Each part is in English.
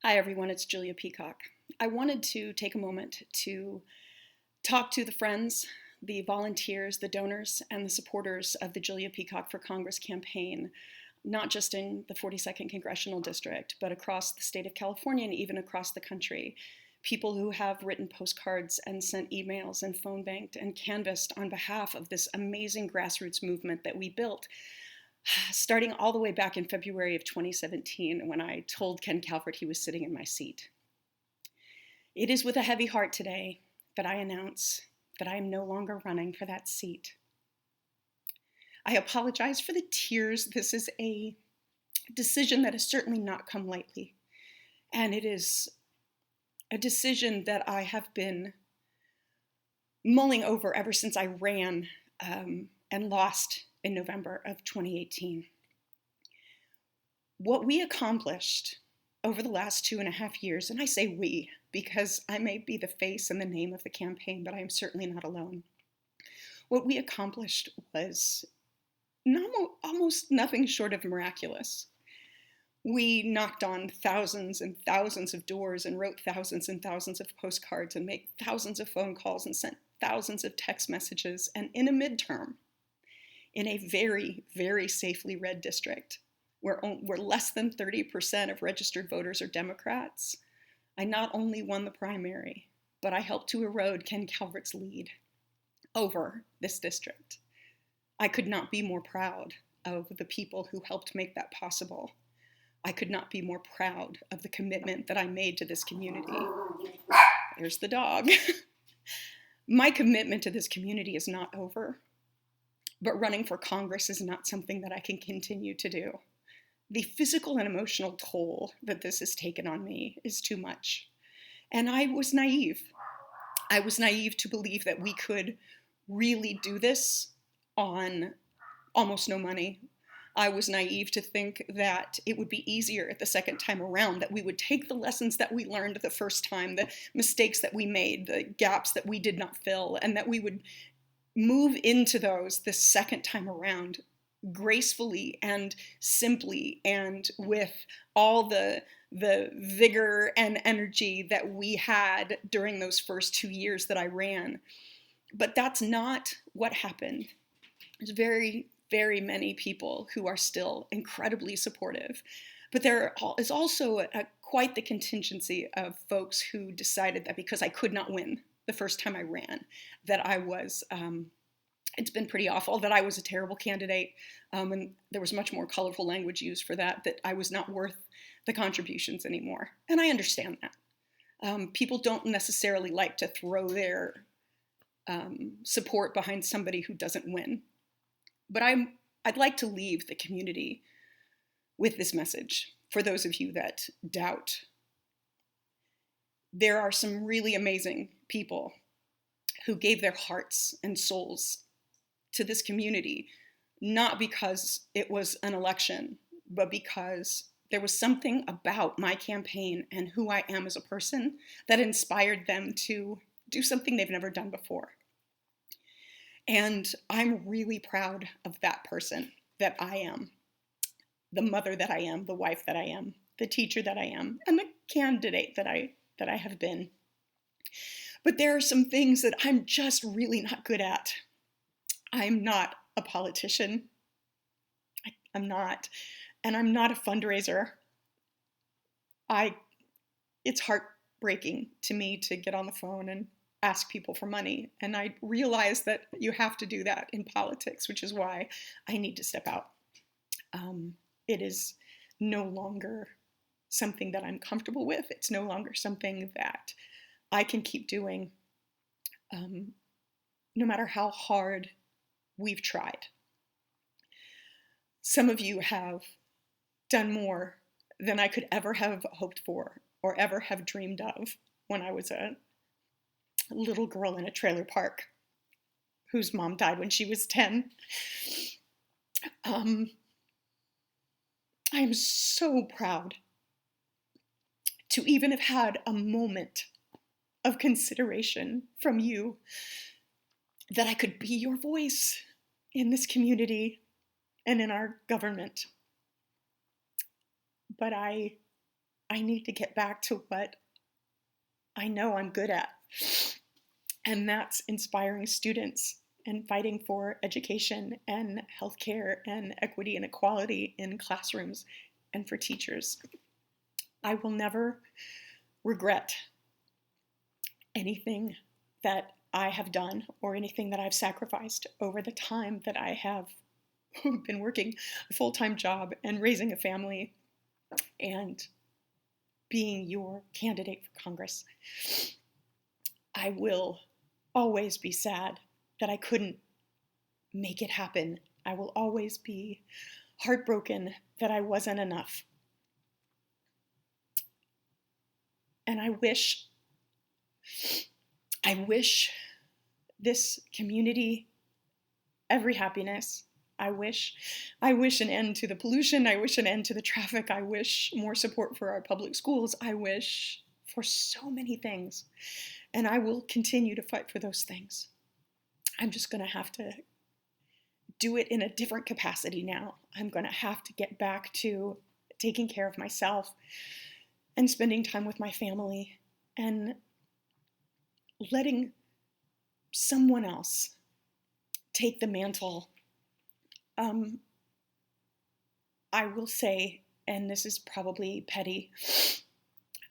Hi, everyone. It's Julia Peacock. I wanted to take a moment to talk to the friends, the volunteers, the donors, and the supporters of the Julia Peacock for Congress campaign, not just in the 42nd Congressional District, but across the state of California and even across the country. People who have written postcards and sent emails and phone banked and canvassed on behalf of this amazing grassroots movement that we built, starting all the way back in February of 2017 when I told Ken Calvert he was sitting in my seat. It is with a heavy heart today that I announce that I am no longer running for that seat. I apologize for the tears. This is a decision that has certainly not come lightly, and it is a decision that I have been mulling over ever since I ran and lost in November of 2018. What we accomplished over the last 2.5 years, and I say we because I may be the face and the name of the campaign, but I am certainly not alone. What we accomplished was almost nothing short of miraculous. We knocked on thousands and thousands of doors and wrote thousands and thousands of postcards and made thousands of phone calls and sent thousands of text messages. And in a midterm, in a very, very safely red district, where less than 30% of registered voters are Democrats, I not only won the primary, but I helped to erode Ken Calvert's lead over this district. I could not be more proud of the people who helped make that possible. I could not be more proud of the commitment that I made to this community. There's the dog. My commitment to this community is not over, but running for Congress is not something that I can continue to do. The physical and emotional toll that this has taken on me is too much. And I was naive. I was naive to believe that we could really do this on almost no money. I was naive to think that it would be easier the second time around, that we would take the lessons that we learned the first time, the mistakes that we made, the gaps that we did not fill, and that we would move into those the second time around gracefully and simply and with all the vigor and energy that we had during those first 2 years that I ran. But that's not what happened. There's very, very many people who are still incredibly supportive. But there is also quite the contingency of folks who decided that because I could not win the first time I ran, that I was, it's been pretty awful, that I was a terrible candidate, and there was much more colorful language used for that I was not worth the contributions anymore. And I understand that. People don't necessarily like to throw their support behind somebody who doesn't win. But I'd like to leave the community with this message for those of you that doubt. There are some really amazing people who gave their hearts and souls to this community, not because it was an election, but because there was something about my campaign and who I am as a person that inspired them to do something they've never done before. And I'm really proud of that person that I am, the mother that I am, the wife that I am, the teacher that I am, and the candidate that I have been. But there are some things that I'm just really not good at. I'm not a politician. I'm not. And I'm not a fundraiser. It's heartbreaking to me to get on the phone and ask people for money. And I realize that you have to do that in politics, which is why I need to step out. It is no longer something that I'm comfortable with. It's no longer something that I can keep doing, no matter how hard we've tried. Some of you have done more than I could ever have hoped for or ever have dreamed of when I was a little girl in a trailer park whose mom died when she was 10. I am so proud to even have had a moment of consideration from you that I could be your voice in this community and in our government. But I I need to get back to what I know I'm good at. And that's inspiring students and fighting for education and healthcare and equity and equality in classrooms and for teachers. I will never regret anything that I have done or anything that I've sacrificed over the time that I have been working a full-time job and raising a family and being your candidate for Congress. I will always be sad that I couldn't make it happen. I will always be heartbroken that I wasn't enough. And I wish this community every happiness. I wish an end to the pollution. I wish an end to the traffic. I wish more support for our public schools. I wish for so many things. And I will continue to fight for those things. I'm just going to have to do it in a different capacity now. I'm going to have to get back to taking care of myself and spending time with my family and letting someone else take the mantle. I will say, and this is probably petty,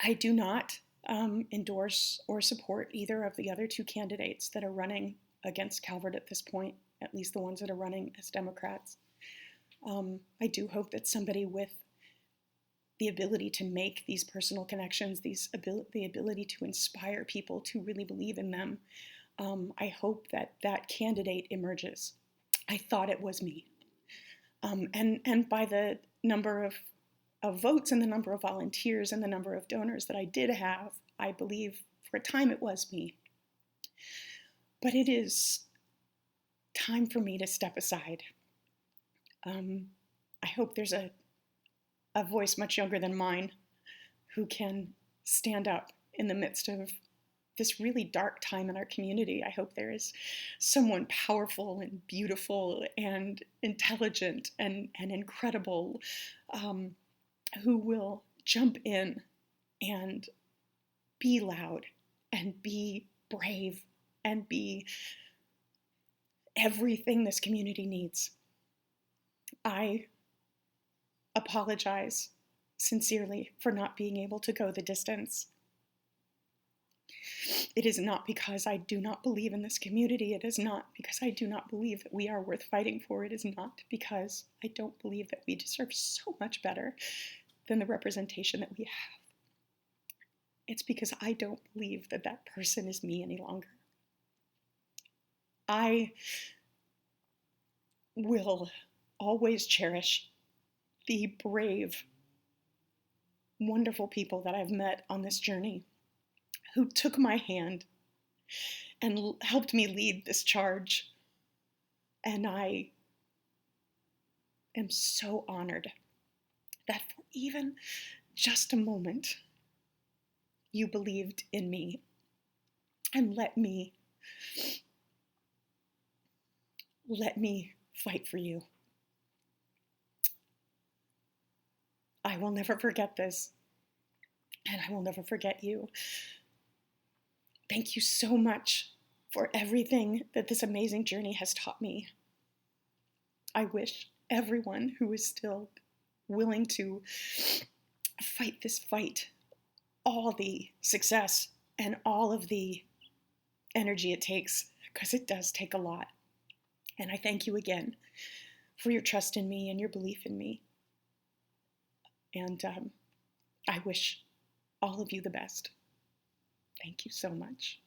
I do not endorse or support either of the other two candidates that are running against Calvert at this point, at least the ones that are running as Democrats. I do hope that somebody with the ability to make these personal connections, the ability to inspire people to really believe in them, I hope that that candidate emerges. I thought it was me. And by the number of votes and the number of volunteers and the number of donors that I did have, I believe for a time it was me. But it is time for me to step aside. I hope there's a voice much younger than mine who can stand up in the midst of this really dark time in our community. I hope there is someone powerful and beautiful and intelligent and incredible who will jump in and be loud and be brave and be everything this community needs. I apologize sincerely for not being able to go the distance. It is not because I do not believe in this community. It is not because I do not believe that we are worth fighting for. It is not because I don't believe that we deserve so much better than the representation that we have. It's because I don't believe that that person is me any longer. I will always cherish the brave, wonderful people that I've met on this journey who took my hand and helped me lead this charge. And I am so honored that for even just a moment, you believed in me and let me fight for you. I will never forget this, and I will never forget you. Thank you so much for everything that this amazing journey has taught me. I wish everyone who is still willing to fight this fight all the success and all of the energy it takes, because it does take a lot. And I thank you again for your trust in me and your belief in me. And I wish all of you the best. Thank you so much.